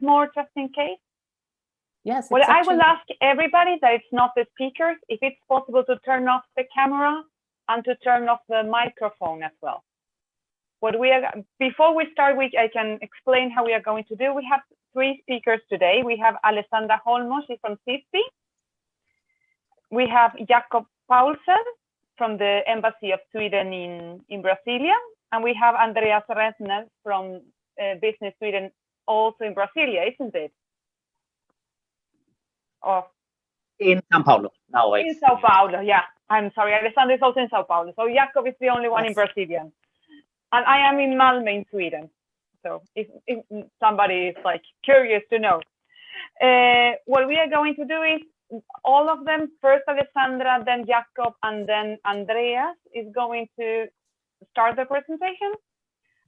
more just in case? Yes. Well, I will ask everybody that it's not the speakers, if it's possible to turn off the camera and to turn off the microphone as well. Before we start, I can explain how we are going to do. We have 3 speakers today. We have Alessandra Holmo, she's from CISB. We have Jakob Paulsen from the Embassy of Sweden in Brasilia. And we have Andreas Rentner from Business Sweden, also in Brasilia, isn't it? Oh. In Sao Paulo. No, in Sao Paulo, yeah. I'm sorry, Alessandra is also in Sao Paulo. So Jakob is the only one in Brazilian. And I am in Malmö in Sweden. So if somebody is like curious to know. What we are going to do is all of them, first Alessandra, then Jakob, and then Andreas is going to start the presentation.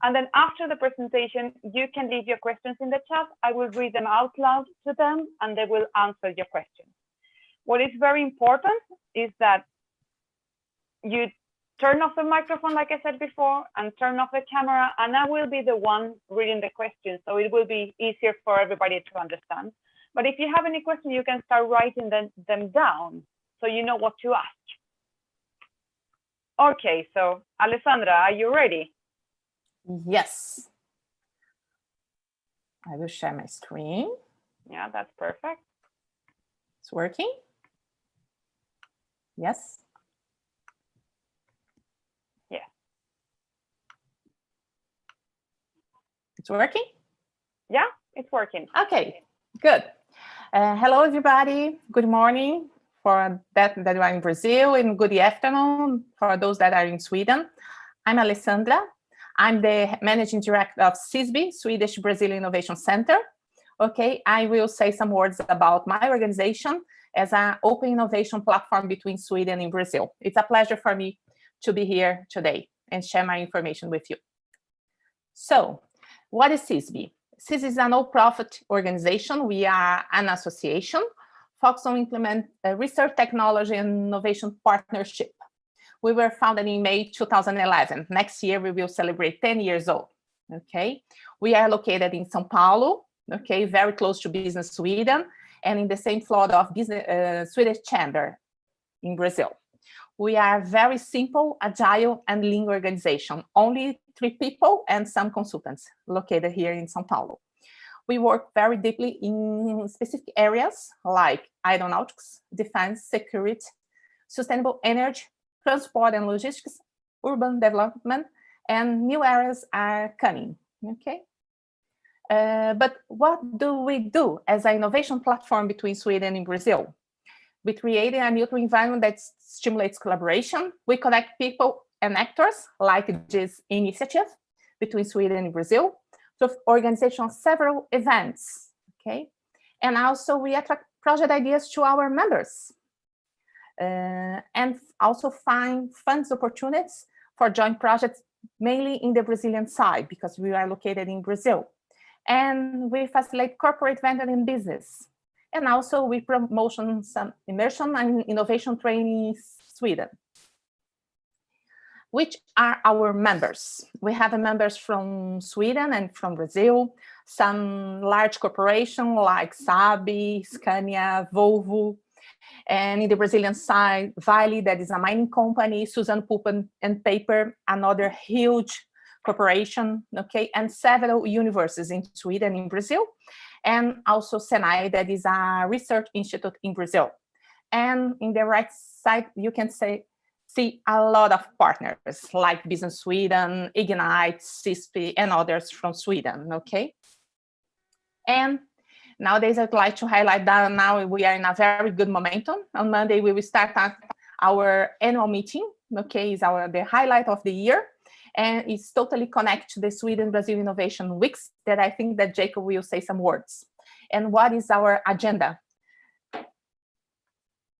And then after the presentation, you can leave your questions in the chat. I will read them out loud to them and they will answer your questions. What is very important is that you turn off the microphone, like I said before, and turn off the camera, and I will be the one reading the questions, so it will be easier for everybody to understand. But if you have any questions, you can start writing them down, so you know what to ask. Okay, so Alessandra, are you ready? Yes. I will share my screen. Yeah, that's perfect. It's working? Yes. Yeah. It's working? Yeah, it's working. Okay, good. Hello, everybody. Good morning for that are in Brazil, and good afternoon for those that are in Sweden. I'm Alessandra. I'm the Managing Director of CISB, Swedish Brazil Innovation Center. Okay, I will say some words about my organization as an open innovation platform between Sweden and Brazil. It's a pleasure for me to be here today and share my information with you. So, what is CISB? CISB is a no-profit organization. We are an association focused on implement research, technology, and innovation partnership. We were founded in May 2011. Next year, we will celebrate 10 years old. Okay, we are located in Sao Paulo. Okay, very close to Business Sweden, and in the same floor of Business Swedish Chamber in Brazil. We are very simple, agile, and lean organization. Only 3 people and some consultants located here in Sao Paulo. We work very deeply in specific areas like aeronautics, defense, security, sustainable energy, transport and logistics, urban development, and new areas are coming, okay? But what do we do as an innovation platform between Sweden and Brazil? We create a neutral environment that stimulates collaboration. We connect people and actors like this initiative between Sweden and Brazil to organization of several events, okay? And also we attract project ideas to our members. And also find funds opportunities for joint projects, mainly in the Brazilian side, because we are located in Brazil. And we facilitate corporate venture in business. And also we promote some immersion and innovation training in Sweden. Which are our members? We have members from Sweden and from Brazil, some large corporations like CISB, Scania, Volvo, and in the Brazilian side, Vale, that is a mining company, Suzano Pulp and Paper, another huge corporation, okay, and several universities in Sweden and Brazil, and also Senai, that is a research institute in Brazil. And in the right side, you can see a lot of partners like Business Sweden, Ignite, CISB, and others from Sweden, okay? And nowadays, I'd like to highlight that now we are in a very good momentum. On Monday, we will start our annual meeting, okay, is the highlight of the year, and it's totally connected to the Sweden-Brazil Innovation Weeks that I think that Jacob will say some words. And what is our agenda?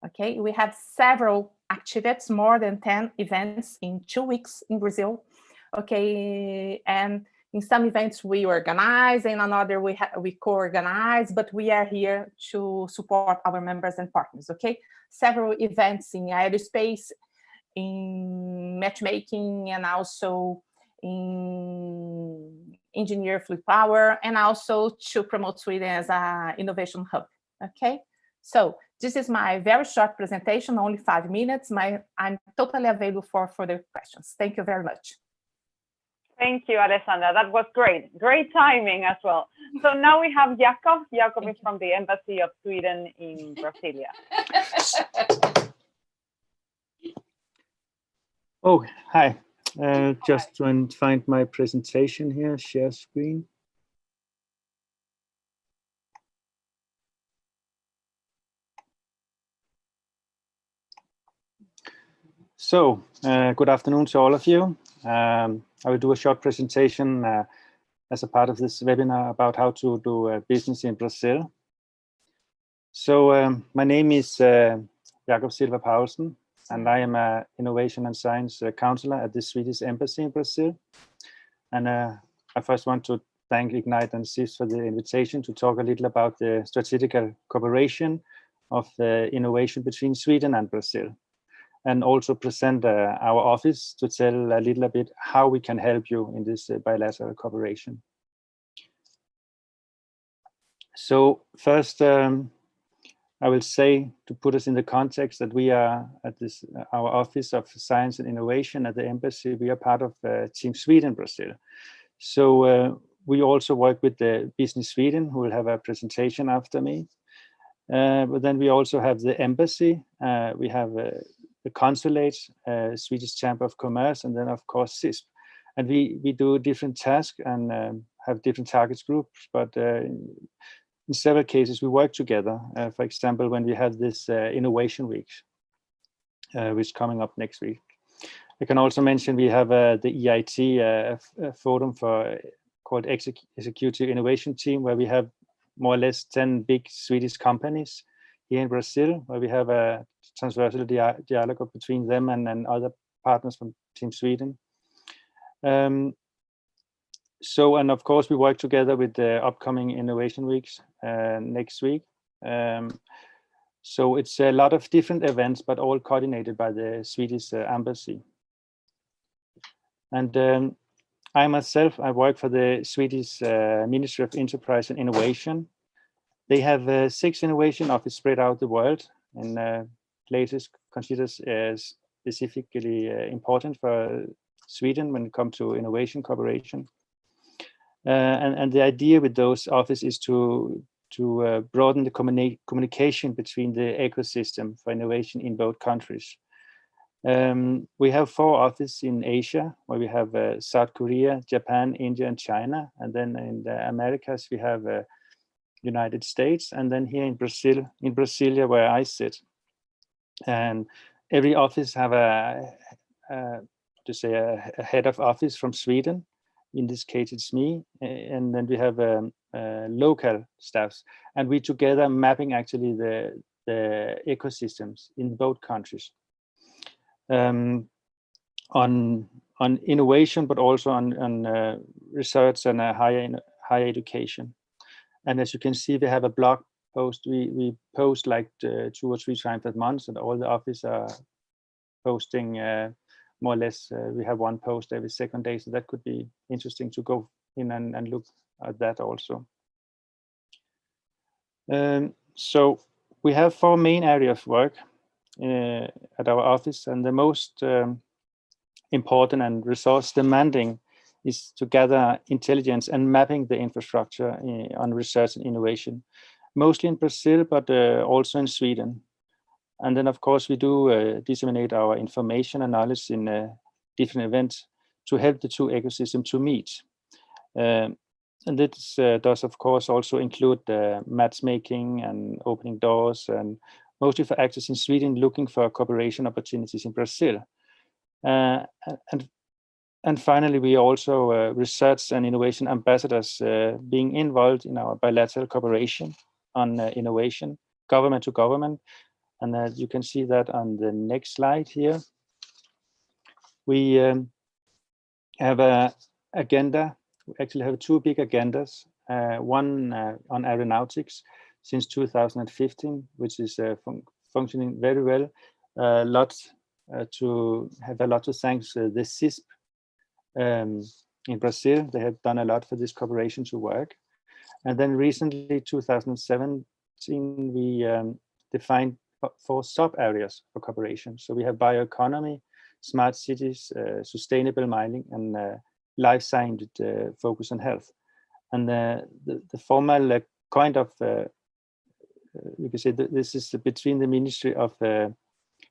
Okay, we have several activities, more than 10 events in 2 weeks in Brazil, okay, and in some events we organize, and another we co-organize, but we are here to support our members and partners, okay? Several events in aerospace, in matchmaking, and also in engineer fluid power, and also to promote Sweden as an innovation hub. Okay, so this is my very short presentation, only 5 minutes. I'm totally available for further questions. Thank you very much. Thank you, Alessandra. That was great. Great timing as well. So now we have Jakob. Jakob is from the Embassy of Sweden in Brasilia. Oh, hi. Just trying to find my presentation here, share screen. So, good afternoon to all of you. I will do a short presentation as a part of this webinar about how to do business in Brazil. So, my name is Jakob Silva Paulsen, and I am an Innovation and Science Counsellor at the Swedish Embassy in Brazil. And I first want to thank Ignite and CISB for the invitation to talk a little about the strategic cooperation of innovation between Sweden and Brazil, and also present our office to tell a little bit how we can help you in this bilateral cooperation. So first, I will say, to put us in the context, that we are at this our Office of Science and Innovation at the Embassy. We are part of Team Sweden Brazil. So we also work with the Business Sweden, who will have a presentation after me. But then we also have the Embassy. We have the Consulate, Swedish Chamber of Commerce, and then of course CISB. And we do different tasks and have different targets groups, but in several cases we work together. For example, when we have this Innovation Week, which is coming up next week. I can also mention we have the EIT forum called Executive Innovation Team, where we have more or less 10 big Swedish companies here in Brazil, where we have a transversal dialogue between them and other partners from Team Sweden. So, and of course, we work together with the upcoming Innovation Weeks next week. So it's a lot of different events, but all coordinated by the Swedish Embassy. And I myself, I work for the Swedish Ministry of Enterprise and Innovation. They have 6 innovation offices spread out the world in places considered as specifically important for Sweden when it comes to innovation cooperation. And the idea with those offices is to broaden the communication between the ecosystem for innovation in both countries. We have 4 offices in Asia, where we have South Korea, Japan, India, and China. And then in the Americas, we have United States, and then here in Brasilia, where I sit. And every office have a head of office from Sweden. In this case, it's me, and then we have local staffs, and we together mapping actually the ecosystems in both countries on innovation, but also on research and higher education. And as you can see, we have a blog post. We post like 2 or 3 times a month, and all the offices are posting more or less. We have one post every second day, so that could be interesting to go in and look at that also. So we have 4 main areas of work at our office, and the most important and resource demanding is to gather intelligence and mapping the infrastructure on research and innovation, mostly in Brazil, but also in Sweden. And then, of course, we do disseminate our information and knowledge in different events to help the 2 ecosystems to meet. And this does, of course, also include matchmaking and opening doors, and mostly for actors in Sweden looking for cooperation opportunities in Brazil. And finally, we also research and innovation ambassadors being involved in our bilateral cooperation on innovation, government to government. And you can see that on the next slide here. We have an agenda. We actually have 2 big agendas. One on aeronautics since 2015, which is functioning very well. To thank the CISB in Brazil. They have done a lot for this cooperation to work. And then recently, 2017, we defined 4 sub-areas for cooperation. So we have bioeconomy, smart cities, sustainable mining, and life science focus on health. And the formal kind of, you can say that this is between the Ministry of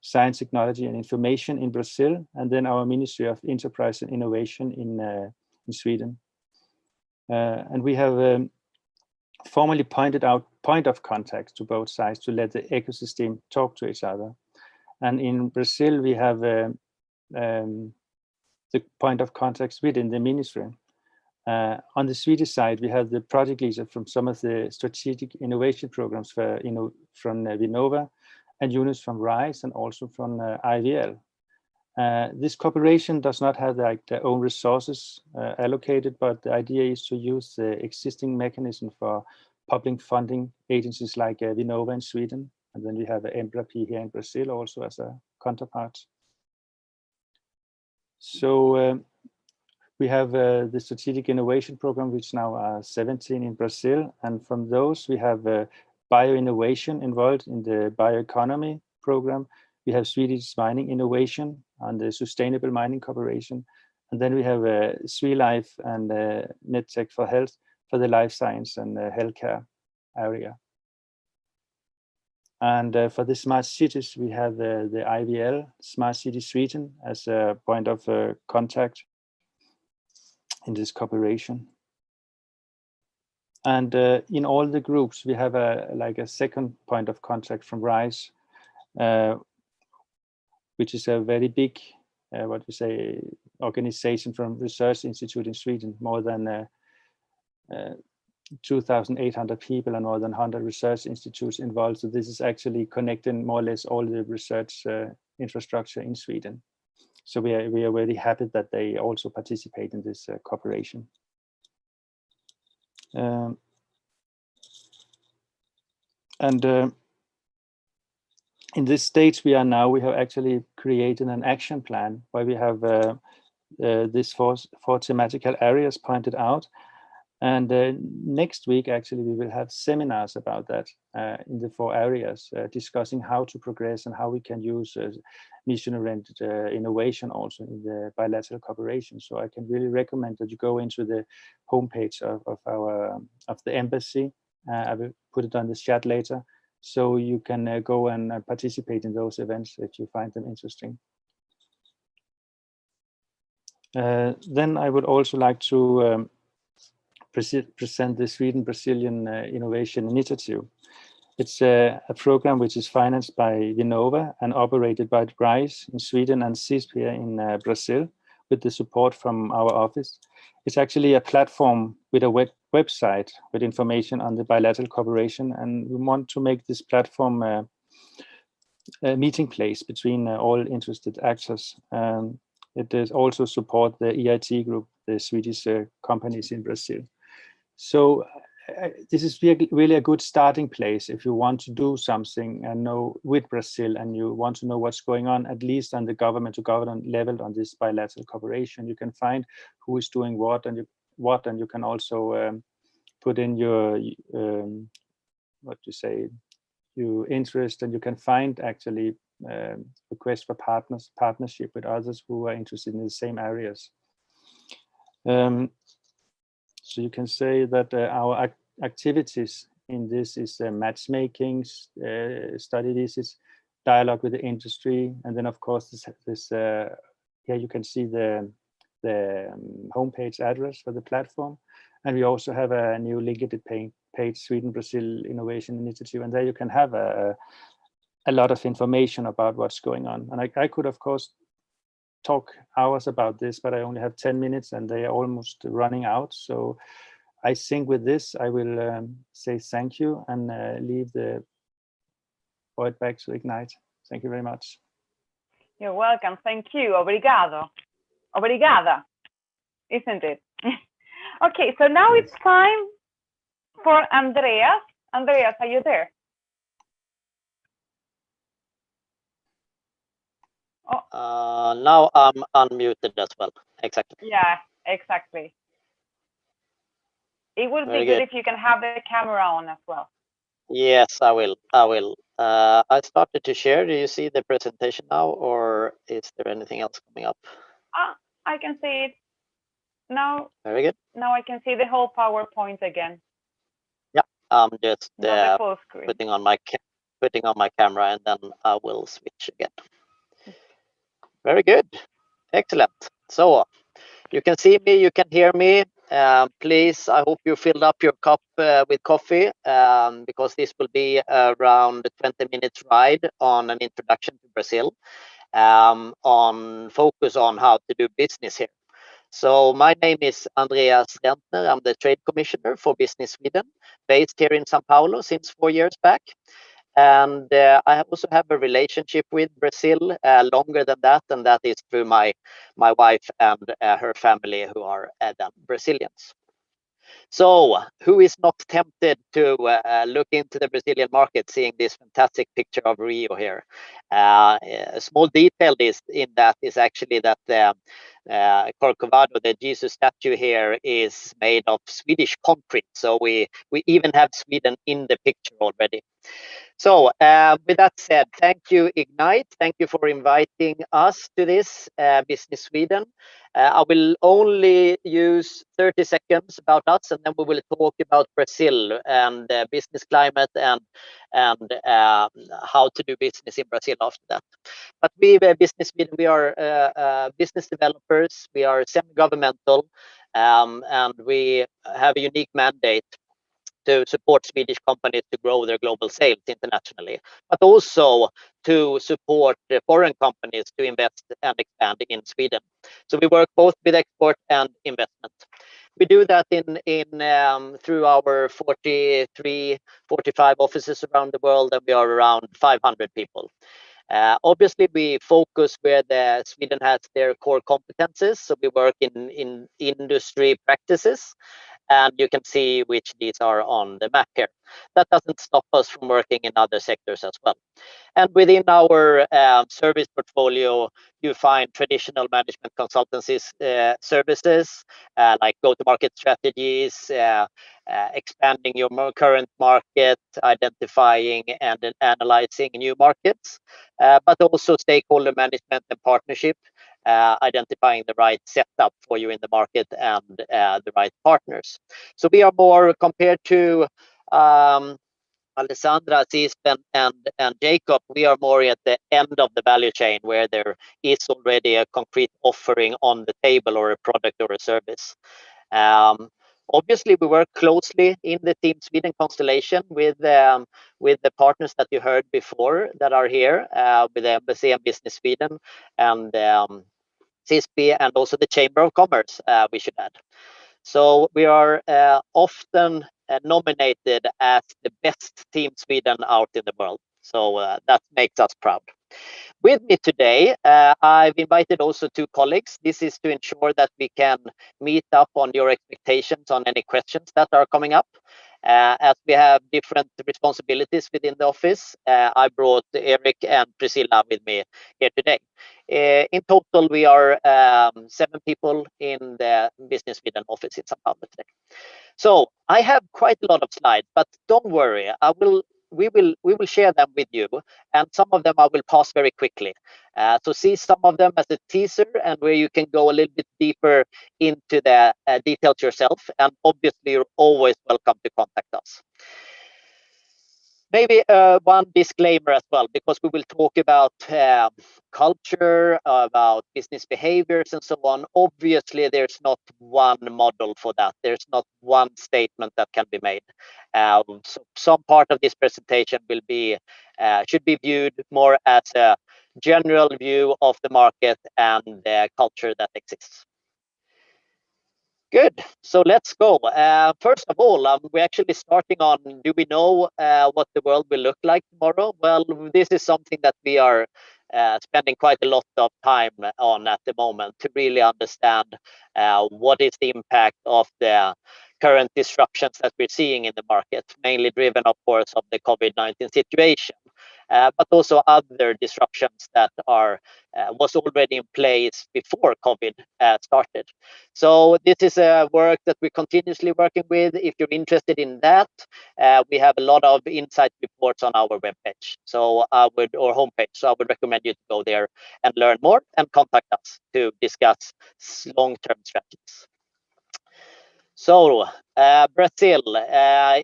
Science, Technology and Information in Brazil, and then our Ministry of Enterprise and Innovation in Sweden. And we have formally pointed out point of contact to both sides to let the ecosystem talk to each other. And in Brazil, we have the point of contact within the ministry. On the Swedish side, we have the project leader from some of the strategic innovation programs for, from Vinnova, and Yunus from RISE, and also from IVL. This cooperation does not have their own resources allocated, but the idea is to use the existing mechanism for public funding agencies like Vinnova in Sweden, and then we have Embrapa here in Brazil also as a counterpart. So we have the strategic innovation program, which now are 17 in Brazil, and from those we have bio-innovation involved in the bioeconomy program. We have Swedish mining innovation and the sustainable mining cooperation. And then we have SweLife and NetTech for health for the life science and healthcare area. And for the smart cities, we have the IVL, Smart City Sweden, as a point of contact in this cooperation. And in all the groups, we have a second point of contact from RISE, which is a very big, organization from Research Institute in Sweden, more than 2,800 people and more than 100 research institutes involved. So this is actually connecting more or less all the research infrastructure in Sweden. So we are very happy that they also participate in this cooperation. In this stage we are now, we have actually created an action plan where we have these four thematical areas pointed out. And next week, actually, we will have seminars about that in the 4 areas, discussing how to progress and how we can use mission-oriented innovation also in the bilateral cooperation. So I can really recommend that you go into the homepage of the embassy. I will put it on the chat later, so you can go and participate in those events if you find them interesting. Then I would also like to present the Sweden-Brazilian Innovation Initiative. It's a program which is financed by Vinnova and operated by RISE in Sweden and CISB here in Brazil, with the support from our office. It's actually a platform with a website with information on the bilateral cooperation, and we want to make this platform a meeting place between all interested actors. It does also support the EIT group, the Swedish companies in Brazil. So this is really a good starting place if you want to do something and know with Brazil, and you want to know what's going on, at least on the government to government level on this bilateral cooperation. You can find who is doing what, and you can also put in your your interest, and you can find actually requests for partnership with others who are interested in the same areas. So you can say that our activities in this is matchmaking, study visits, dialogue with the industry, and then of course here you can see the homepage address for the platform, and we also have a new LinkedIn page, Sweden-Brazil Innovation Initiative, and there you can have a lot of information about what's going on. And I could of course talk hours about this, but I only have 10 minutes and they are almost running out. So I think with this, I will say thank you and leave the word back to Ignite. Thank you very much. You're welcome. Thank you. Obrigado. Obrigada, isn't it? Okay, so now it's time for Andreas. Andreas, are you there? Now I'm unmuted as well. Exactly. Yeah, exactly. It would Very be good good. if you can have the camera on as well. Yes, I will. I will. I started to share. Do you see the presentation now, or is there anything else coming up? Ah, I can see it now. Very good. Now I can see the whole PowerPoint again, Yeah, I'm just not the full screen. putting on my camera, and then I will switch again. Very good. Excellent. So you can see me, you can hear me. Please, I hope you filled up your cup with coffee, because this will be around 20 minutes ride on an introduction to Brazil, on focus on how to do business here. So my name is Andreas Rentner. I'm the Trade Commissioner for Business Sweden, based here in Sao Paulo since 4 years back. And I also have a relationship with Brazil longer than that, and that is through my wife and her family, who are then Brazilians. So who is not tempted to look into the Brazilian market, seeing this fantastic picture of Rio here? A small detail in that is actually that the Corcovado, the Jesus statue here, is made of Swedish concrete. So we even have Sweden in the picture already. So with that said, thank you, Ignite. Thank you for inviting us to this Business Sweden. I will only use 30 seconds about us, and then we will talk about Brazil and business climate and how to do business in Brazil after that. But we, Business Sweden, we are business developers. We are semi-governmental, and we have a unique mandate to support Swedish companies to grow their global sales internationally, but also to support the foreign companies to invest and expand in Sweden. So we work both with export and investment. We do that through our 43, 45 offices around the world, and we are around 500 people. Obviously, we focus where Sweden has their core competences. So we work in industry practices, and you can see which these are on the map here. That doesn't stop us from working in other sectors as well. And within our service portfolio, you find traditional management consultancies services, like go-to-market strategies, expanding your current market, identifying and analyzing new markets, but also stakeholder management and partnership, identifying the right setup for you in the market and the right partners. So we are more, compared to Alessandra, CISB, and Jacob, we are more at the end of the value chain, where there is already a concrete offering on the table, or a product or a service. Obviously, we work closely in the Team Sweden constellation with the partners that you heard before that are here, with the Embassy and Business Sweden, and CISB, and also the Chamber of Commerce, we should add. So we are often nominated as the best Team Sweden out in the world. So that makes us proud. With me today, I've invited also 2 colleagues. This is to ensure that we can meet up on your expectations on any questions that are coming up. As we have different responsibilities within the office, I brought Eric and Priscilla with me here today. In total, we are 7 people in the Business Sweden office in Sao Paulo today. So I have quite a lot of slides, but don't worry, we will share them with you, and some of them I will pass very quickly. So see some of them as a teaser, and where you can go a little bit deeper into the details yourself. And obviously, you're always welcome to contact us. Maybe one disclaimer as well, because we will talk about culture, about business behaviors, and so on. Obviously, there's not one model for that. There's not one statement that can be made. So some part of this presentation will be should be viewed more as a general view of the market and the culture that exists. Good. So let's go. First of all, we're actually starting on, do we know what the world will look like tomorrow? Well, this is something that we are spending quite a lot of time on at the moment, to really understand what is the impact of the current disruptions that we're seeing in the market, mainly driven, of course, of the COVID-19 situation. but also other disruptions that was already in place before COVID started. So this is a work that we're continuously working with. If you're interested in that, we have a lot of insight reports on our webpage, or homepage. So I would recommend you to go there and learn more and contact us to discuss long-term strategies. So Brazil,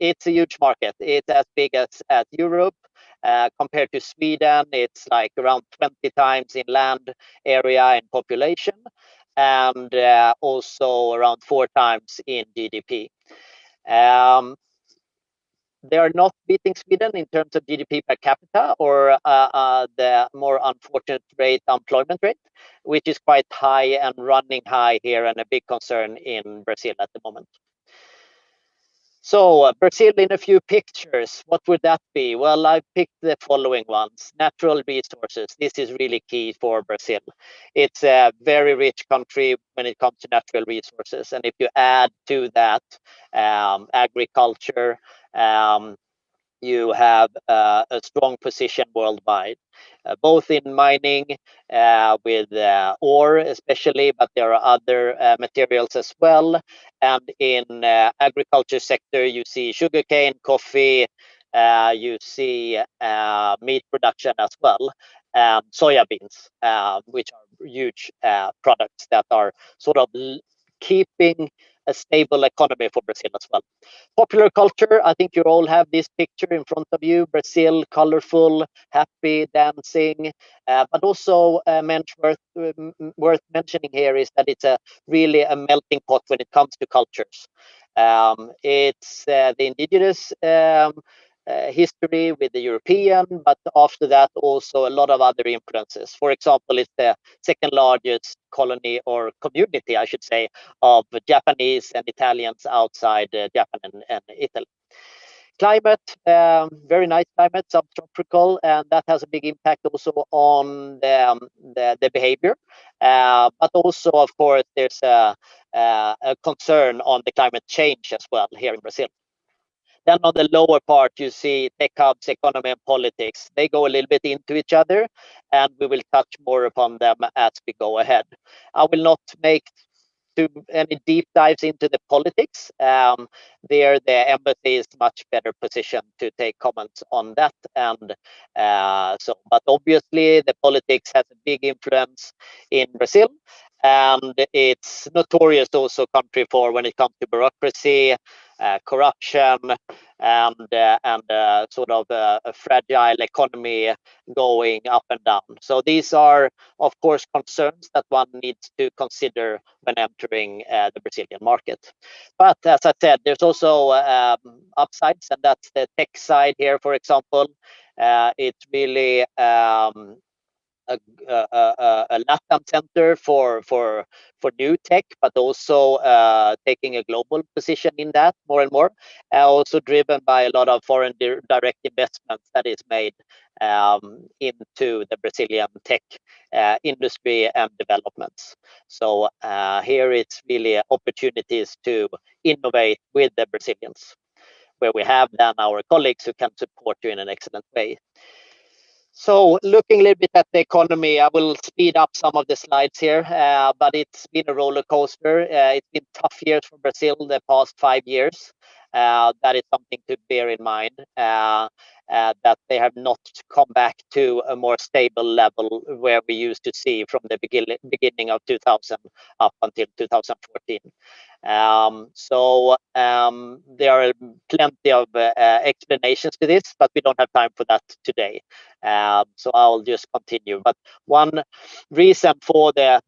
it's a huge market. It's as big as Europe. Compared to Sweden, it's like around 20 times in land area and population, and also around 4 times in GDP. They are not beating Sweden in terms of GDP per capita or the more unfortunate employment rate, which is quite high and running high here and a big concern in Brazil at the moment. So Brazil in a few pictures, what would that be? Well, I picked the following ones. Natural resources. This is really key for Brazil. It's a very rich country when it comes to natural resources. And if you add to that agriculture, you have a strong position worldwide, both in mining with ore especially, but there are other materials as well. And in agriculture sector, you see sugarcane, coffee, you see meat production as well, soya beans, which are huge products that are sort of keeping a stable economy for Brazil as well. Popular culture, I think you all have this picture in front of you. Brazil, colorful, happy, dancing, but also worth mentioning here is that it's really a melting pot when it comes to cultures. It's the indigenous history with the European, but after that also a lot of other influences. For example, it's the second largest colony or community, I should say, of Japanese and Italians outside Japan and Italy. Climate, very nice climate, subtropical, and that has a big impact also on the behavior. But also, of course, there's a concern on the climate change as well here in Brazil. Then on the lower part, you see tech hubs, economy, and politics. They go a little bit into each other, and we will touch more upon them as we go ahead. I will not make too any deep dives into the politics. There, the embassy is much better positioned to take comments on that. And but obviously, the politics has a big influence in Brazil. And it's notorious also country for when it comes to bureaucracy, corruption, and sort of a fragile economy going up and down. So these are, of course, concerns that one needs to consider when entering the Brazilian market. But as I said, there's also upsides, and that's the tech side here, for example. It's really a LATAM center for new tech, but also taking a global position in that more and more. Also driven by a lot of foreign direct investments that is made into the Brazilian tech industry and developments. So here it's really opportunities to innovate with the Brazilians, where we have then our colleagues who can support you in an excellent way. So looking a little bit at the economy, I will speed up some of the slides here, but it's been a roller coaster. It's been tough years for Brazil the past 5 years. That is something to bear in mind, that they have not come back to a more stable level where we used to see from the beginning of 2000 up until 2014. There are plenty of explanations to this, but we don't have time for that today. So I'll just continue. But one reason for the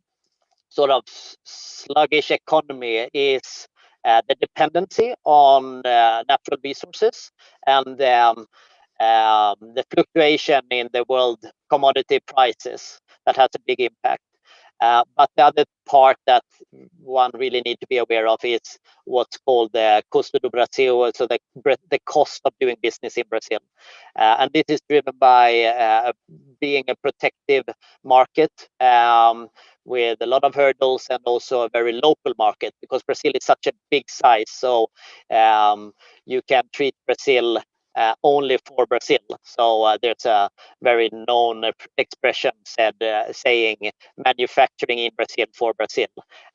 sort of sluggish economy is the dependency on natural resources and the fluctuation in the world commodity prices that has a big impact. But the other part that one really need to be aware of is what's called the custo do Brasil, so the cost of doing business in Brazil. And this is driven by being a protective market with a lot of hurdles and also a very local market, because Brazil is such a big size. So you can treat Brazil only for Brazil. So there's a very known expression saying manufacturing in Brazil for Brazil,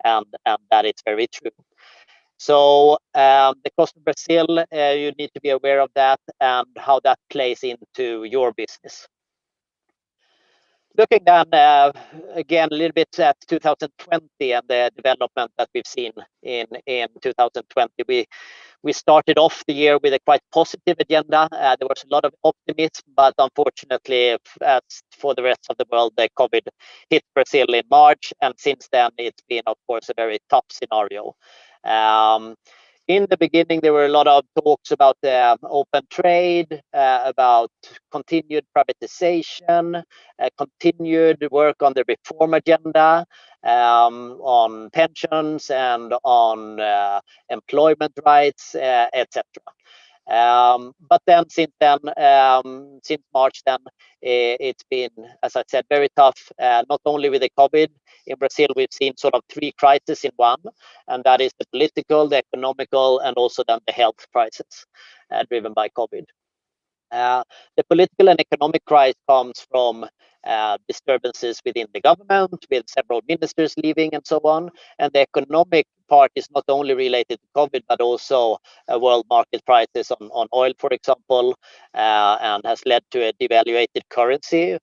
and that is very true. So the cost of Brazil, you need to be aware of that and how that plays into your business. Looking then again a little bit at 2020 and the development that we've seen in 2020, we started off the year with a quite positive agenda. There was a lot of optimism, but unfortunately, as for the rest of the world, the COVID hit Brazil in March, and since then it's been, of course, a very tough scenario. In the beginning, there were a lot of talks about open trade, about continued privatization, continued work on the reform agenda, on pensions and on employment rights, etc. But then since March, it's been, as I said, very tough. Not only with the COVID in Brazil, we've seen sort of 3 crises in one, and that is the political, the economical, and also then the health crisis driven by COVID. The political and economic crisis comes from disturbances within the government, with several ministers leaving and so on. And the economic part is not only related to COVID, but also world market prices on oil, for example, and has led to a devaluated currency.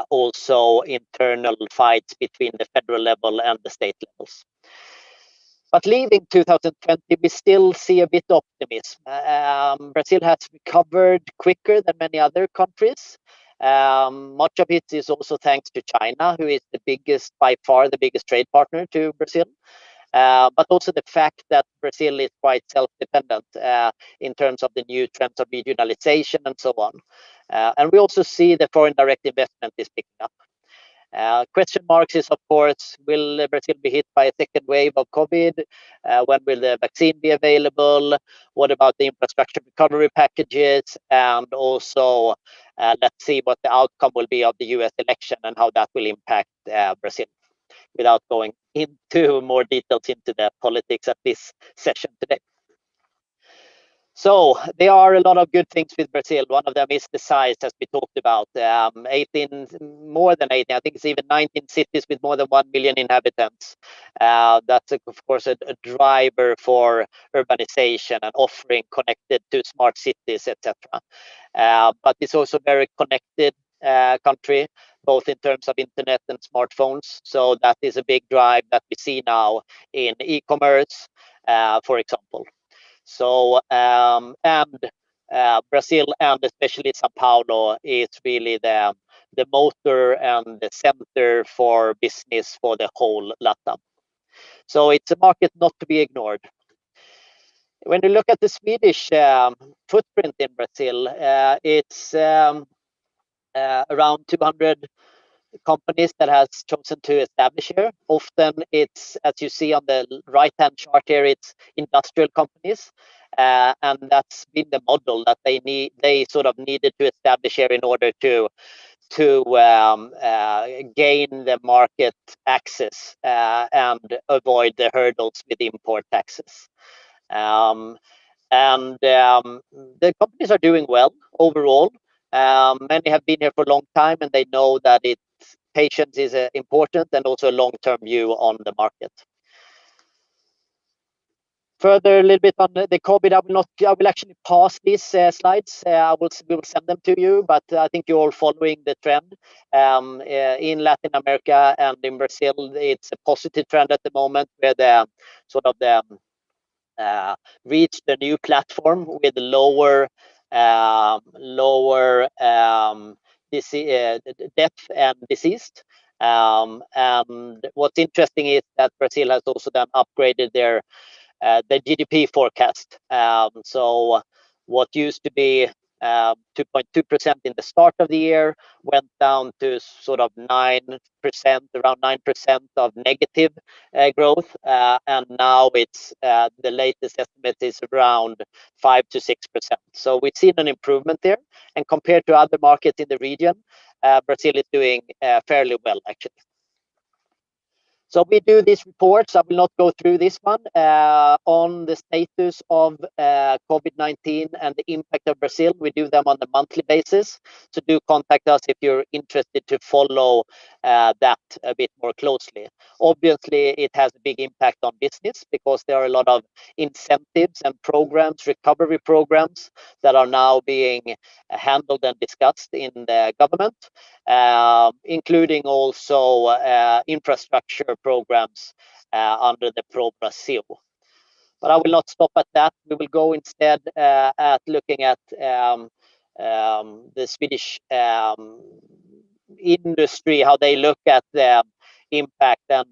Also internal fights between the federal level and the state levels. But leaving 2020, we still see a bit of optimism. Brazil has recovered quicker than many other countries. Much of it is also thanks to China, who is by far the biggest trade partner to Brazil. But also the fact that Brazil is quite self-dependent in terms of the new trends of regionalization and so on. And we also see the foreign direct investment is picking up. Question marks is, of course, will Brazil be hit by a second wave of COVID? When will the vaccine be available? What about the infrastructure recovery packages? And also, let's see what the outcome will be of the US election and how that will impact Brazil, without going into more details into the politics at this session today. So there are a lot of good things with Brazil. One of them is the size, as we talked about. More than 18, I think it's even 19 cities with more than 1 million inhabitants. That's, of course, a driver for urbanization and offering connected to smart cities, etc. But it's also a very connected country, both in terms of internet and smartphones. So that is a big drive that we see now in e-commerce, for example. So Brazil, and especially Sao Paulo, is really the motor and the center for business for the whole LATAM. So it's a market not to be ignored. When you look at the Swedish footprint in Brazil, it's around 200 companies that has chosen to establish here. Often it's, as you see on the right-hand chart here, it's industrial companies, and that's been the model that they sort of needed to establish here in order to gain the market access and avoid the hurdles with import taxes. The companies are doing well overall. Many have been here for a long time, and they know that patience is important, and also a long-term view on the market. Further, a little bit on the COVID, I will actually pass these slides. We will send them to you, but I think you're all following the trend. In Latin America and in Brazil, it's a positive trend at the moment, where the reached a new platform with lower death and deceased. And what's interesting is that Brazil has also then upgraded their the GDP forecast. So what used to be 2.2% in the start of the year went down to sort of 9%, around 9% of negative growth, and now it's the latest estimate is around 5 to 6%. So we've seen an improvement there, and compared to other markets in the region, Brazil is doing fairly well, actually. So we do these reports. I will not go through this one on the status of COVID-19 and the impact of Brazil. We do them on a monthly basis. So do contact us if you're interested to follow that a bit more closely. Obviously, it has a big impact on business because there are a lot of incentives and programs, recovery programs that are now being handled and discussed in the government, including also infrastructure programs under the Pro Brasil. But I will not stop at that. We will go instead at looking at the Swedish industry, how they look at the impact, and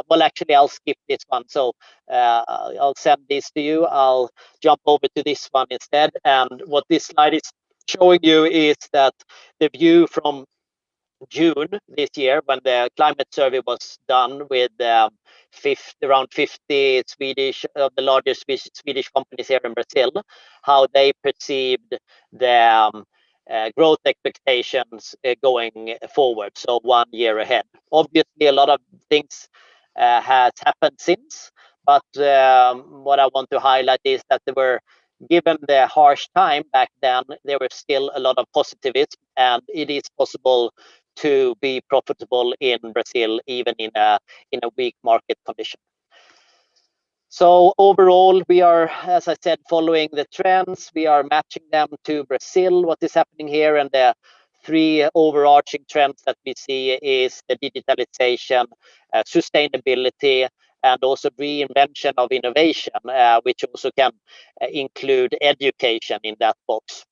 well, actually I'll skip this one, so I'll send this to you. I'll jump over to this one instead, and what this slide is showing you is that the view from June this year, when the climate survey was done with around 50 Swedish of the largest Swedish companies here in Brazil, how they perceived the growth expectations going forward, so 1 year ahead. Obviously, a lot of things has happened since, but what I want to highlight is that there were, given the harsh time back then, there were still a lot of positivism, and it is possible to be profitable in Brazil, even in a weak market condition. So overall, we are, as I said, following the trends. We are matching them to Brazil, what is happening here, and the three overarching trends that we see is the digitalization, sustainability, and also reinvention of innovation, which also can include education in that box.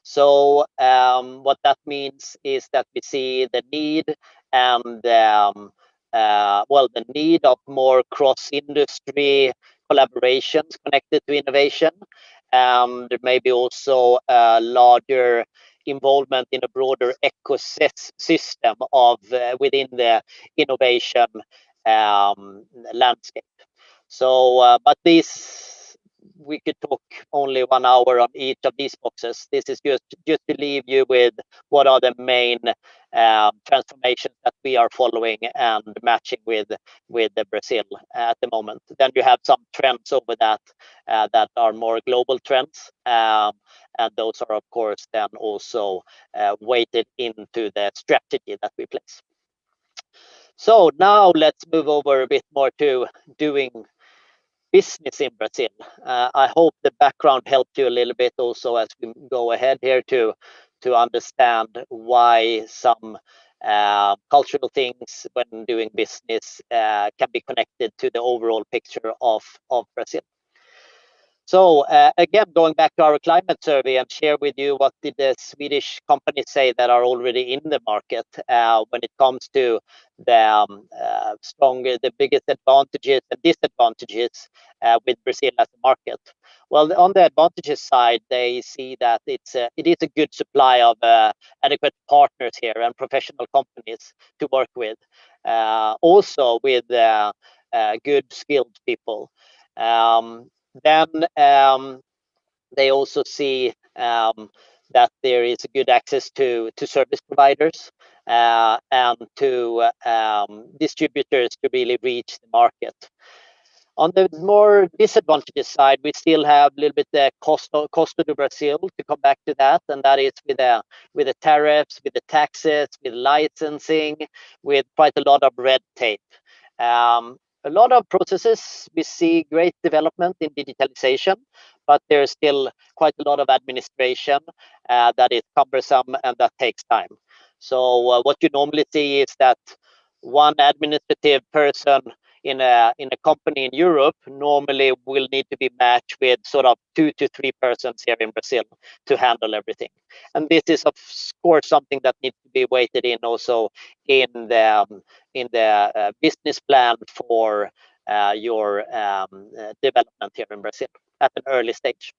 So what that means is that we see the need and well, the need of more cross-industry collaborations connected to innovation, and maybe also larger involvement in a broader ecosystem of within the innovation landscape. So, but we could talk only 1 hour on each of these boxes. This is just to leave you with what are the main transformations that we are following and matching with the Brazil at the moment. Then you have some trends over that that are more global trends, and those are of course then also weighted into the strategy that we place. So now let's move over a bit more to doing business in Brazil. I hope the background helped you a little bit also as we go ahead here to understand why some cultural things when doing business can be connected to the overall picture of Brazil. So again, going back to our climate survey and share with you what did the Swedish companies say that are already in the market when it comes to the biggest advantages and disadvantages with Brazil as a market. Well, on the advantages side, they see that it is a good supply of adequate partners here and professional companies to work with, also with good skilled people. Then they also see that there is a good access to service providers and to distributors to really reach the market. On the more disadvantages side, we still have a little bit the cost to Brazil, to come back to that, and that is with the tariffs, with the taxes, with licensing, with quite a lot of red tape. A lot of processes, we see great development in digitalization, but there's still quite a lot of administration that is cumbersome and that takes time. So what you normally see is that one administrative person in a company in Europe normally will need to be matched with sort of 2 to 3 persons here in Brazil to handle everything. And this is of course something that needs to be weighted in also in the business plan for your development here in Brazil at an early stage.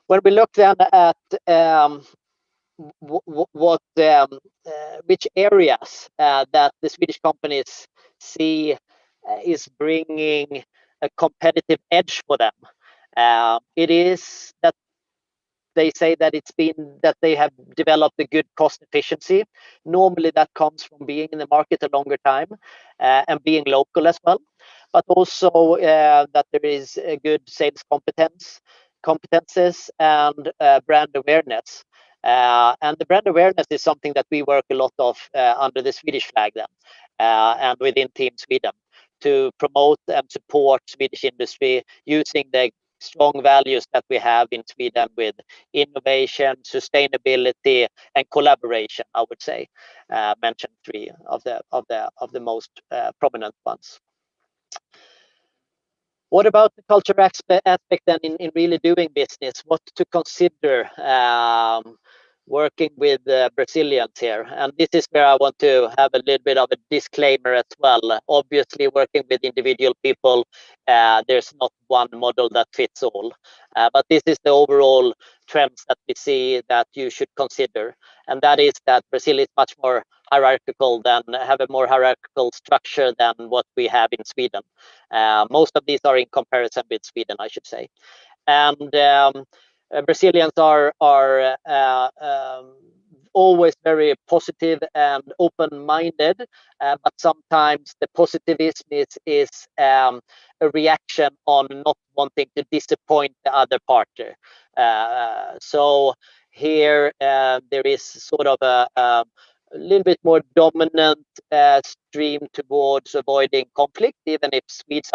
When we look then at which areas that the Swedish companies see is bringing a competitive edge for them, it is that they say that they have developed a good cost efficiency. Normally that comes from being in the market a longer time and being local as well, but also that there is a good sales competences and brand awareness. And the brand awareness is something that we work a lot of under the Swedish flag then, and within Team Sweden, to promote and support Swedish industry using the strong values that we have in Sweden with innovation, sustainability, and collaboration. I would say, mention 3 of the most prominent ones. What about the culture aspect then in really doing business? What to consider working with Brazilians here? And this is where I want to have a little bit of a disclaimer as well. Obviously, working with individual people, there's not one model that fits all. But this is the overall trends that we see that you should consider. And that is that Brazil is much more hierarchical have a more hierarchical structure than what we have in Sweden. Most of these are in comparison with Sweden, I should say. And Brazilians are always very positive and open-minded, but sometimes the positivism is a reaction on not wanting to disappoint the other party. So here there is sort of a little bit more dominant stream towards avoiding conflict, even if Swedes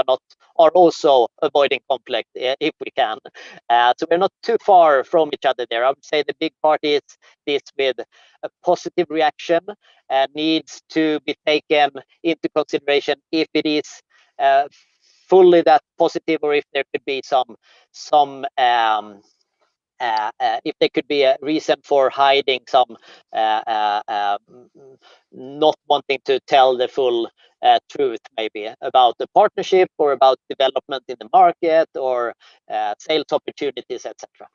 are also avoiding conflict if we can. So we're not too far from each other there. I would say the big part is this with a positive reaction needs to be taken into consideration if it is fully that positive, or if there could be some if there could be a reason for hiding some, not wanting to tell the full truth, maybe about the partnership or about development in the market or sales opportunities, etc.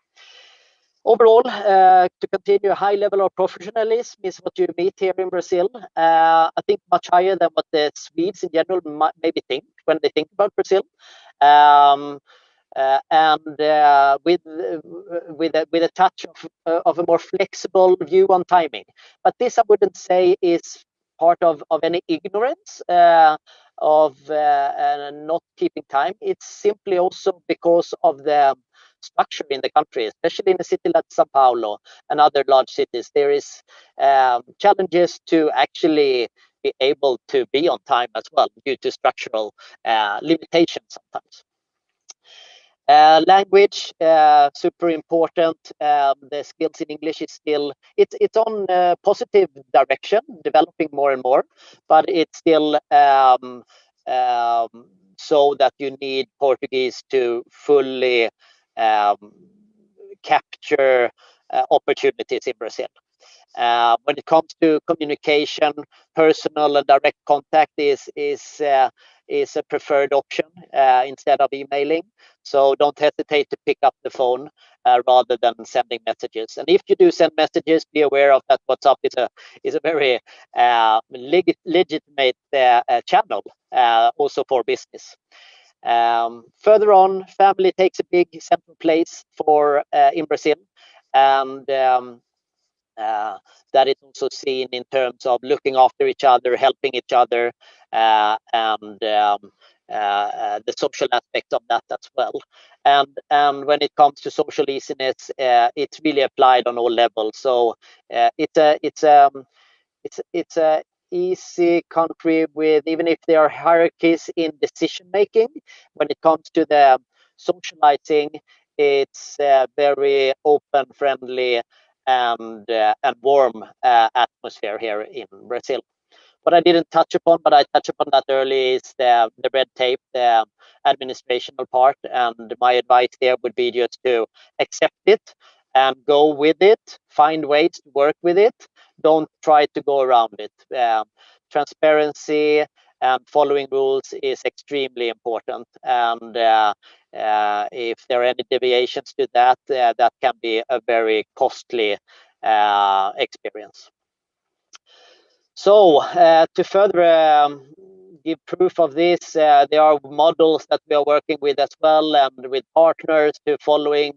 Overall, to continue, a high level of professionalism is what you meet here in Brazil. I think much higher than what the Swedes in general maybe think when they think about Brazil. With a touch of a more flexible view on timing. But this I wouldn't say is part of any ignorance of not keeping time. It's simply also because of the structure in the country, especially in a city like Sao Paulo and other large cities. There is challenges to actually be able to be on time as well due to structural limitations sometimes. Language, super important. The skills in English is still, it's on a positive direction, developing more and more, but it's still so that you need Portuguese to fully capture opportunities in Brazil. When it comes to communication, personal and direct contact is a preferred option instead of emailing. So don't hesitate to pick up the phone rather than sending messages. And if you do send messages, be aware of that WhatsApp is a very legitimate channel also for business. Further on, family takes a big central place for in Brazil, and that is also seen in terms of looking after each other, helping each other, and the social aspect of that as well. And when it comes to social easiness, it's really applied on all levels. So it's a easy country with, even if there are hierarchies in decision making, when it comes to the socializing, it's very open, friendly, and warm atmosphere here in Brazil. What I didn't touch upon, but I touched upon that earlier, is the red tape, the administrational part. And my advice there would be just to accept it and go with it, find ways to work with it. Don't try to go around it. Transparency and following rules is extremely important. And if there are any deviations to that, that can be a very costly experience. So to further give proof of this, there are models that we are working with as well, and with partners to following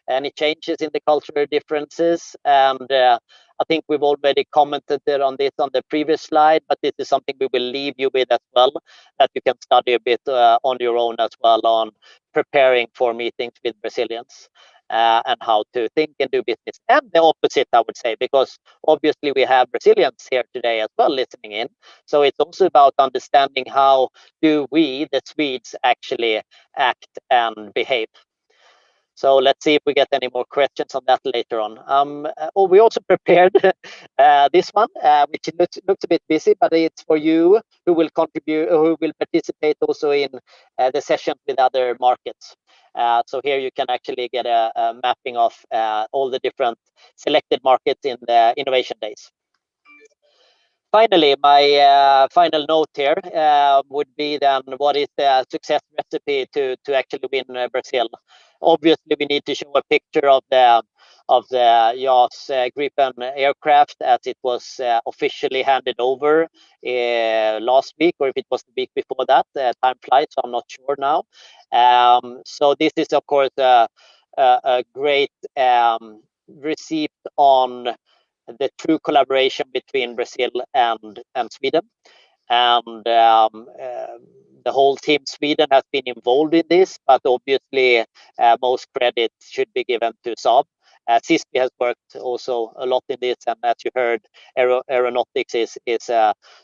any changes in the cultural differences. And I think we've already commented on this on the previous slide, but this is something we will leave you with as well, that you can study a bit on your own as well on preparing for meetings with Brazilians. And how to think and do business, and the opposite, I would say, because obviously we have Brazilians here today as well listening in. So it's also about understanding how do we, the Swedes, actually act and behave. So let's see if we get any more questions on that later on. We also prepared this one, which looks a bit busy, but it's for you who will contribute, who will participate also in the session with other markets. So here you can actually get a mapping of all the different selected markets in the innovation days. Finally, my final note here would be then, what is the success recipe to actually win Brazil? Obviously, we need to show a picture of the JAS Gripen aircraft as it was officially handed over last week, or if it was the week before that. Time flies, so I'm not sure now. So this is, of course, a great receipt on the true collaboration between Brazil and Sweden. And the whole team Sweden has been involved in this, but obviously most credit should be given to Saab. CISB has worked also a lot in this, and as you heard, aeronautics is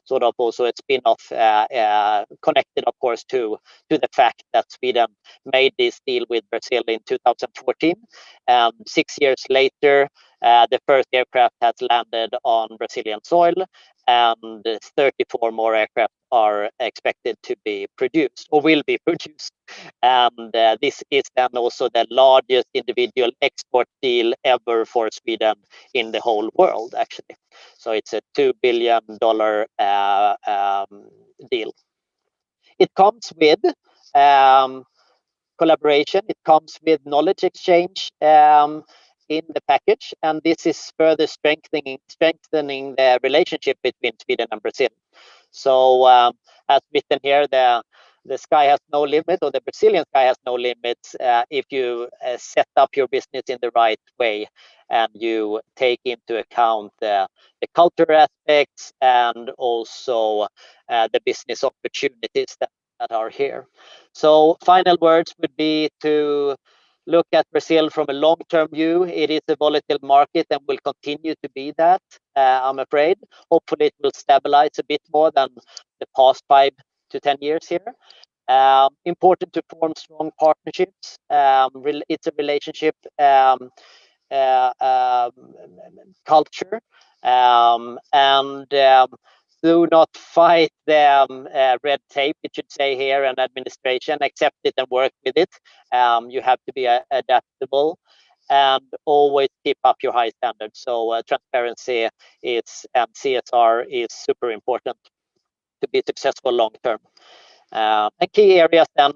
sort of also a spin-off connected, of course, to the fact that Sweden made this deal with Brazil in 2014. 6 years later, the first aircraft has landed on Brazilian soil, and 34 more aircraft are expected to be produced or will be produced. And this is then also the largest individual export deal ever for Sweden in the whole world, actually. So it's a $2 billion deal. It comes with collaboration. It comes with knowledge exchange in the package, and this is further strengthening the relationship between Sweden and Brazil. So as written here, the sky has no limit, or the Brazilian sky has no limits if you set up your business in the right way and you take into account the cultural aspects and also the business opportunities that are here. So final words would be to look at Brazil from a long-term view. It is a volatile market and will continue to be that, I'm afraid. Hopefully it will stabilize a bit more than the past 5 to 10 years here. Important to form strong partnerships. It's a relationship culture, and do not fight the red tape, it should say here, and administration. Accept it and work with it. You have to be adaptable and always keep up your high standards. So transparency is and CSR is super important to be successful long term. And key areas then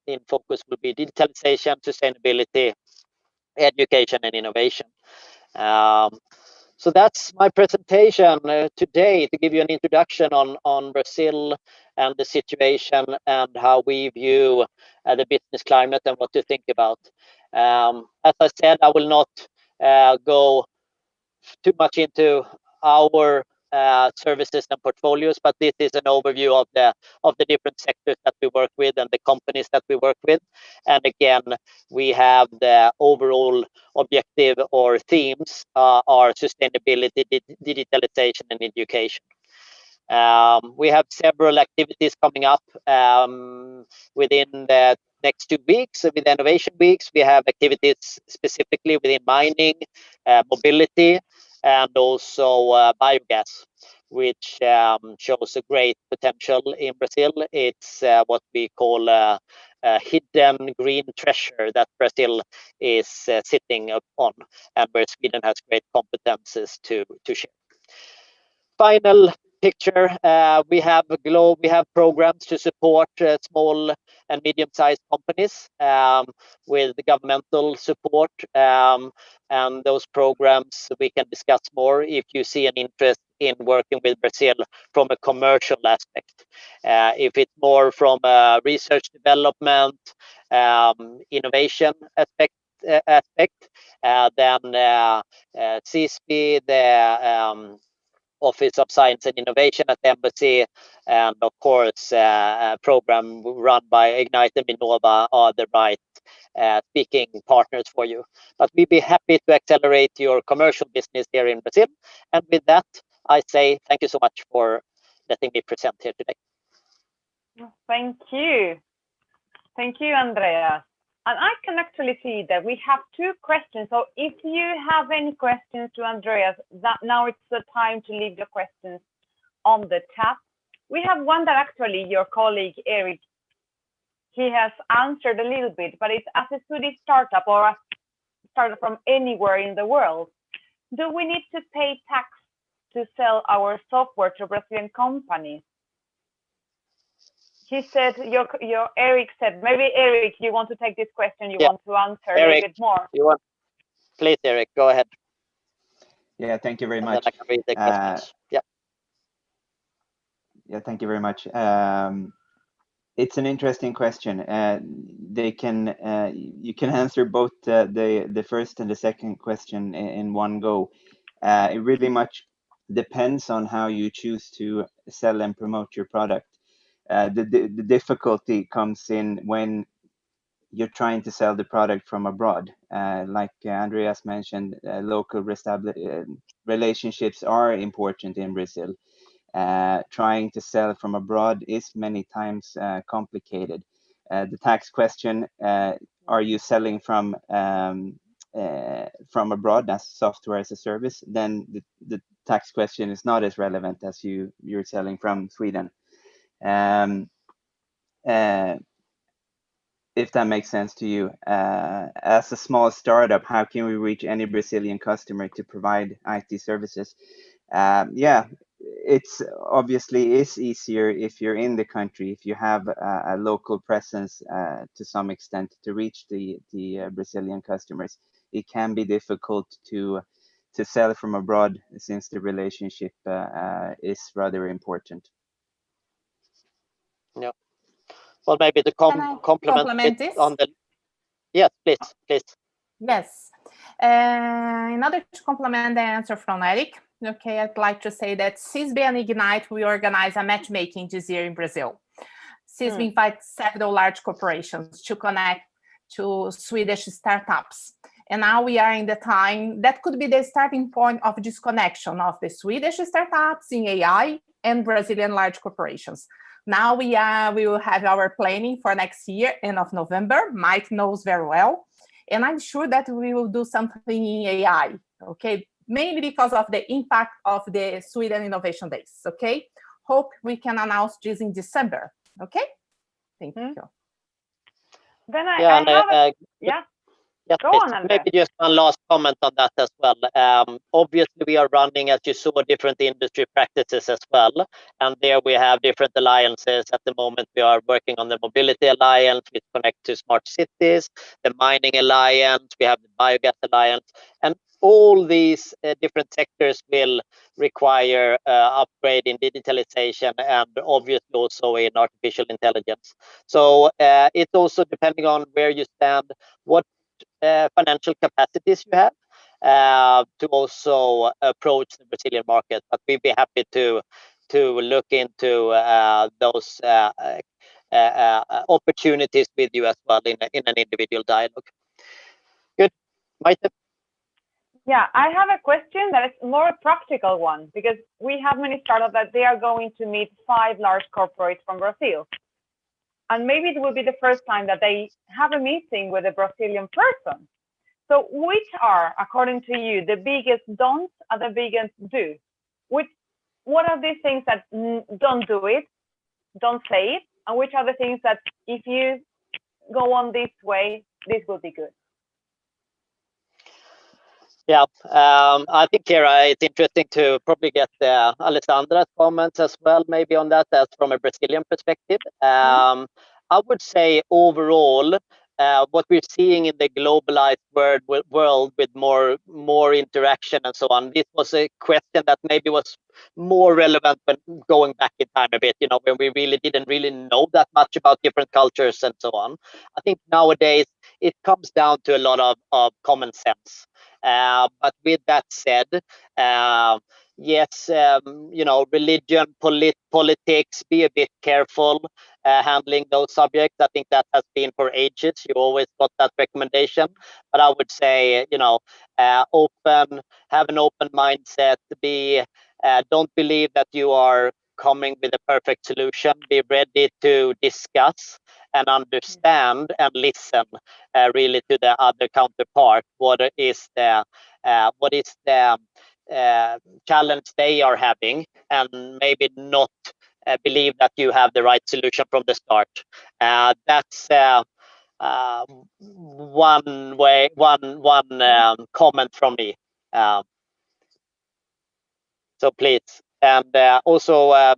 in focus will be digitalization, sustainability, education, and innovation. So that's my presentation today, to give you an introduction on Brazil and the situation and how we view the business climate and what to think about. As I said, I will not go too much into our services and portfolios, but this is an overview of the different sectors that we work with and the companies that we work with. And again, we have the overall objective or themes are sustainability, digitalization, and education. We have several activities coming up within the next 2 weeks. With Innovation Weeks, we have activities specifically within mining, mobility, and also biogas, which shows a great potential in Brazil. It's what we call a hidden green treasure that Brazil is sitting on, and where Sweden has great competences to share. Final picture, we have programs to support small and medium-sized companies with the governmental support, and those programs we can discuss more if you see an interest in working with Brazil from a commercial aspect. If it's more from a research development, innovation aspect, aspect, then CISB, the Office of Science and Innovation at the Embassy, and of course a program run by Ignite and Vinnova are the right speaking partners for you. But we'd be happy to accelerate your commercial business here in Brazil. And with that, I say thank you so much for letting me present here today. Thank you. Thank you, Andreas. And I can actually see that we have 2 questions. So if you have any questions to Andreas, now it's the time to leave your questions on the chat. We have one that actually your colleague Eric, he has answered a little bit, but it's as a Swedish startup or a startup from anywhere in the world, do we need to pay tax to sell our software to Brazilian companies? He said, your Eric said, maybe Eric, you want to take this question, you want to answer Eric, a little bit more. You want, please, Eric, go ahead. Yeah, thank you very And much. then I can read the questions. Yeah, thank you very much. It's an interesting question. You can answer both the first and the second question in one go. It really much depends on how you choose to sell and promote your product. The difficulty comes in when you're trying to sell the product from abroad. Like Andreas mentioned, local relationships are important in Brazil. Trying to sell from abroad is many times complicated. The tax question, are you selling from abroad as software as a service? Then the tax question is not as relevant as you're selling from Sweden. If that makes sense to you. As a small startup, how can we reach any Brazilian customer to provide IT services? Yeah, it's obviously is easier if you're in the country, if you have a local presence to some extent to reach the Brazilian customers. It can be difficult to sell from abroad since the relationship is rather important. Yeah. Well, maybe to complement this on the. Yes, please. Yes. In order to complement the answer from Eric, okay, I'd like to say that CISB and Ignite, we organize a matchmaking this year in Brazil. CISB invites several large corporations to connect to Swedish startups. And now we are in the time that could be the starting point of this connection of the Swedish startups in AI and Brazilian large corporations. Now we will have our planning for next year, end of November. Mike knows very well. And I'm sure that we will do something in AI, okay? Mainly because of the impact of the Sweden Innovation Days, okay? Hope we can announce this in December, okay? Thank you. Then Yes, go on, Andreas. maybe just one last comment on that as well. Obviously, we are running, as you saw, different industry practices as well. And there we have different alliances. At the moment, we are working on the Mobility Alliance, which connects to smart cities, the Mining Alliance, we have the Biogas Alliance. And all these different sectors will require upgrade in digitalization and obviously also in artificial intelligence. So it's also depending on where you stand, what financial capacities you have to also approach the Brazilian market. But we'd be happy to look into those opportunities with you as well in an individual dialogue. Good, Maite? Yeah, I have a question that is more a practical one, because we have many startups that they are going to meet 5 large corporates from Brazil. And maybe it will be the first time that they have a meeting with a Brazilian person. So which are, according to you, the biggest don'ts and the biggest do? What are these things that don't do it, don't say it, and which are the things that if you go on this way, this will be good? Yeah, I think here it's interesting to probably get Alessandra's comments as well, maybe on that as from a Brazilian perspective. I would say overall, what we're seeing in the globalized world with more interaction and so on, this was a question that maybe was more relevant when going back in time a bit, you know, when we really didn't know that much about different cultures and so on. I think nowadays it comes down to a lot of common sense. But with that said, yes, religion, politics, be a bit careful handling those subjects. I think that has been for ages. You always got that recommendation. But I would say, open, have an open mindset. Don't believe that you are coming with a perfect solution. Be ready to discuss and understand and listen really to the other counterpart. What is the challenge they are having, and maybe not believe that you have the right solution from the start. That's one comment from me. So please, and also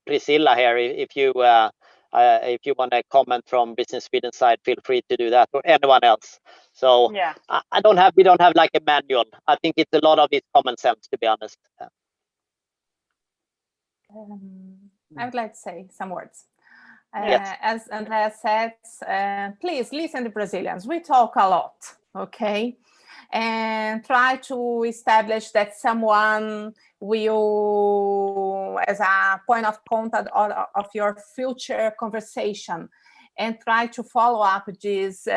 Priscilla here, if you want to comment from Business Sweden side, feel free to do that, or anyone else. So Yeah. we don't have like a manual. I think it's a lot of it's common sense, to be honest. I would like to say some words. Yes. As Andreas said, please listen to Brazilians. We talk a lot, okay? And try to establish that someone will, as a point of contact of your future conversation, and try to follow up this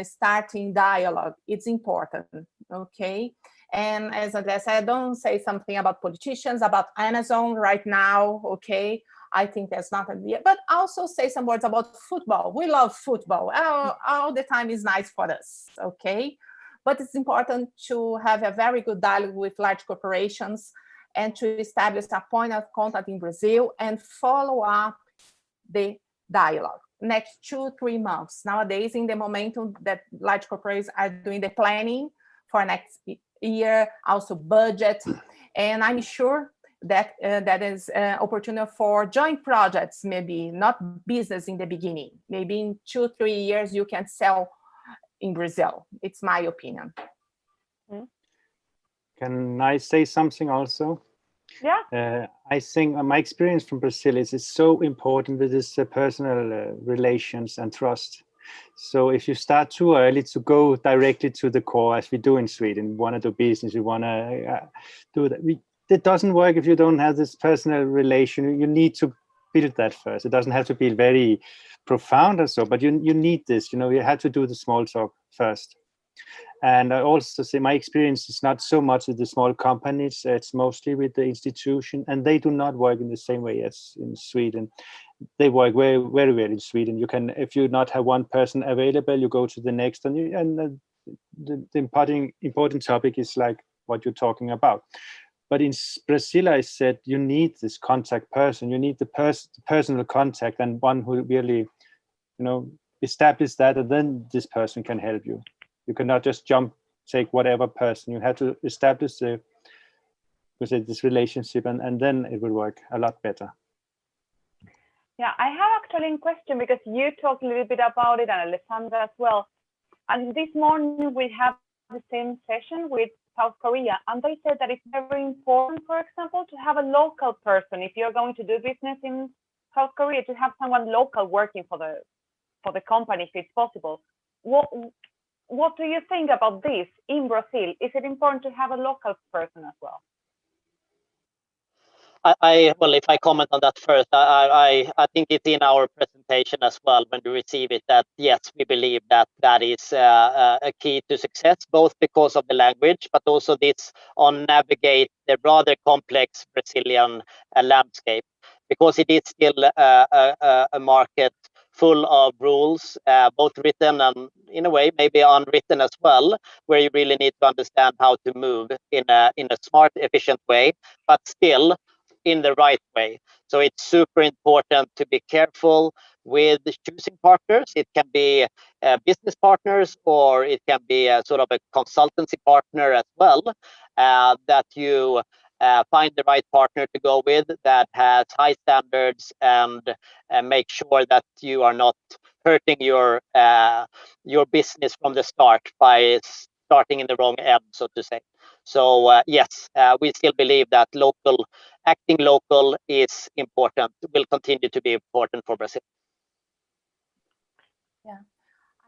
starting dialogue. It's important, okay? And as Andreas said, don't say something about politicians, about Amazon right now, okay? I think that's not an idea, but also say some words about football. We love football. All the time is nice for us, okay? But it's important to have a very good dialogue with large corporations and to establish a point of contact in Brazil and follow up the dialogue next 2-3 months. Nowadays, in the momentum that large corporations are doing the planning for next year, also budget, and I'm sure that that is an opportunity for joint projects, maybe not business in the beginning. Maybe in 2-3 years you can sell in Brazil. It's my opinion. Can I say something also? Yeah. I think my experience from Brazil is it's so important with this personal relations and trust. So if you start too early to go directly to the core, as we do in Sweden, we want to do business, we want to do that. It doesn't work if you don't have this personal relation. You need to build that first. It doesn't have to be very profound or so, but you need this. You have to do the small talk first. And I also say my experience is not so much with the small companies. It's mostly with the institution, and they do not work in the same way as in Sweden. They work very, very well in Sweden. You can, if you not have one person available, you go to the next, and the important topic is like what you're talking about. But in Brazil, I said you need this contact person. You need the personal contact, and one who really, establish that, and then this person can help you. You cannot just take whatever person. You have to establish this relationship, and then it will work a lot better. Yeah, I have actually a question, because you talked a little bit about it, and Alessandra as well. And this morning we have the same session with South Korea, and they said that it's very important, for example, to have a local person. If you're going to do business in South Korea, to have someone local working for the company, if it's possible. What do you think about this in Brazil? Is it important to have a local person as well? Well, if I comment on that first, I think it's in our presentation as well when we receive it, that yes, we believe that is a key to success, both because of the language, but also this on navigate the rather complex Brazilian landscape, because it is still a market full of rules, both written and in a way maybe unwritten as well, where you really need to understand how to move in a smart, efficient way, but still in the right way. So it's super important to be careful with choosing partners. It can be business partners, or it can be a sort of a consultancy partner as well, that you find the right partner to go with that has high standards, and make sure that you are not hurting your business from the start by starting in the wrong end, so to say. So yes, we still believe that acting local is important, will continue to be important for Brazil. Yeah,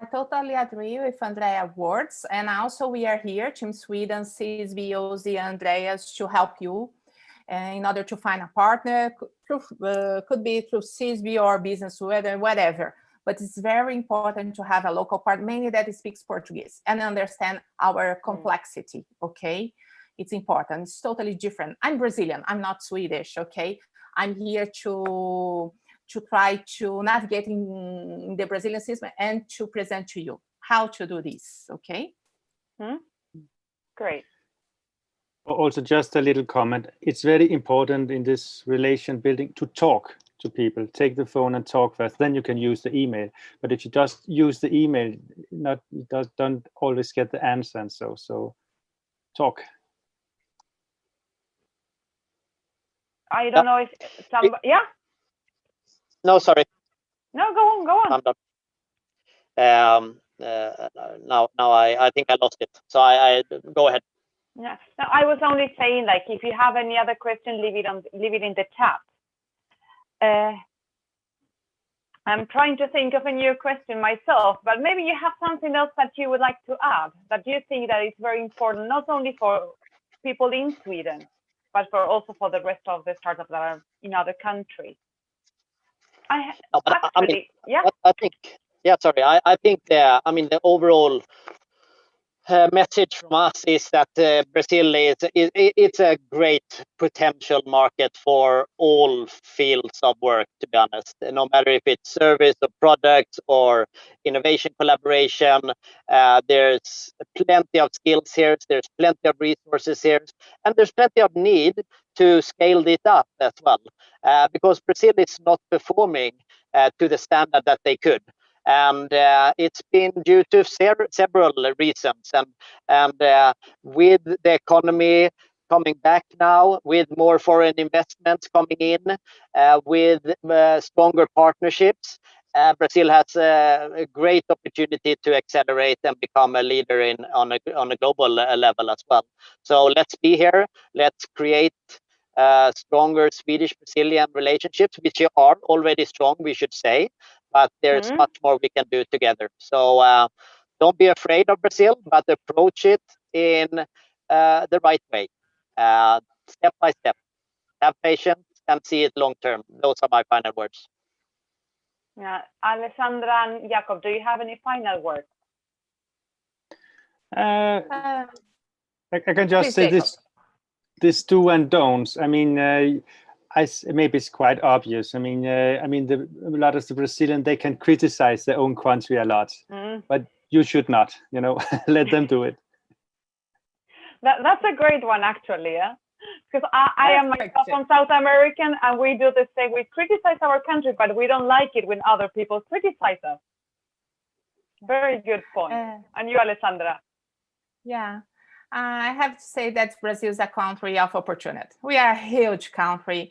totally agree with Andrea's words. And also we are here, Team Sweden, CISB, OZ, Andreas, to help you in order to find a partner. Could be through CISB or business, whatever. But it's very important to have a local partner, mainly that speaks Portuguese and understand our complexity, okay? It's important, it's totally different. I'm Brazilian, I'm not Swedish, okay? I'm here to try to navigate in the Brazilian system and to present to you how to do this, okay? Great. Also, just a little comment. It's very important in this relation building to talk to people. Take the phone and talk first, then you can use the email. But if you just use the email, don't always get the answer. And so talk. I don't know if somebody, yeah? No, sorry. No, go on. I'm done. Now I think I lost it. So I go ahead. Yeah. No, I was only saying, like, if you have any other question, leave it in the chat. I'm trying to think of a new question myself, but maybe you have something else that you would like to add, that you think that is very important, not only for people in Sweden, but also for the rest of the startups that are in other countries. I think, yeah, sorry. I think the overall message from us is that Brazil it's a great potential market for all fields of work, to be honest. No matter if it's service or product or innovation collaboration, there's plenty of skills here, there's plenty of resources here, and there's plenty of need to scale it up as well, because Brazil is not performing to the standard that they could. And it's been due to several reasons, and with the economy coming back now, with more foreign investments coming in, with stronger partnerships, Brazil has a great opportunity to accelerate and become a leader on a global level as well. So let's be here, let's create stronger Swedish-Brazilian relationships, which are already strong, we should say, but there's much more we can do together. So don't be afraid of Brazil, but approach it in the right way, step by step. Have patience and see it long term. Those are my final words. Yeah, Alessandra and Jakob, do you have any final words? I can just say this do and don'ts. I mean, maybe it's quite obvious. I mean, a lot of the Brazilian, they can criticize their own country a lot, but you should not. Let them do it. That's a great one, actually. Yeah, because I am myself from South American, and we do the same. We criticize our country, but we don't like it when other people criticize us. Very good point. And you, Alessandra? Yeah. I have to say that Brazil is a country of opportunity. We are a huge country,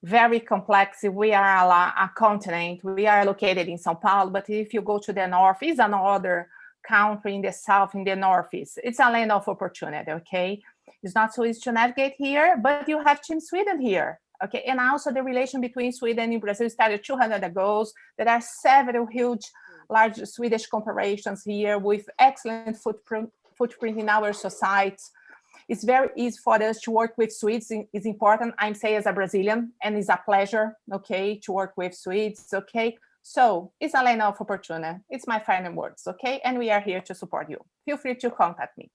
very complex. We are a continent. We are located in São Paulo, but if you go to the north, it's another country in the south, in the northeast. It's a land of opportunity, okay? It's not so easy to navigate here, but you have Team Sweden here, okay? And also the relation between Sweden and Brazil started 200 ago. There are several huge, large Swedish corporations here with excellent footprint in our society. It's very easy for us to work with Swedes. It's important, I'm saying, as a Brazilian, and it's a pleasure, okay, to work with Swedes, okay? So it's a land of opportunity. It's my final words, okay? And we are here to support you. Feel free to contact me.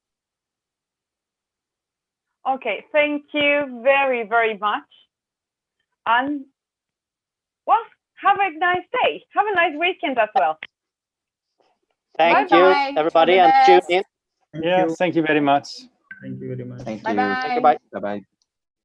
Okay, thank you very, very much. And, well, have a nice day. Have a nice weekend as well. Thank you, everybody, and tune in. Thank you very much. Thank you very much. Bye-bye. Bye. Bye-bye.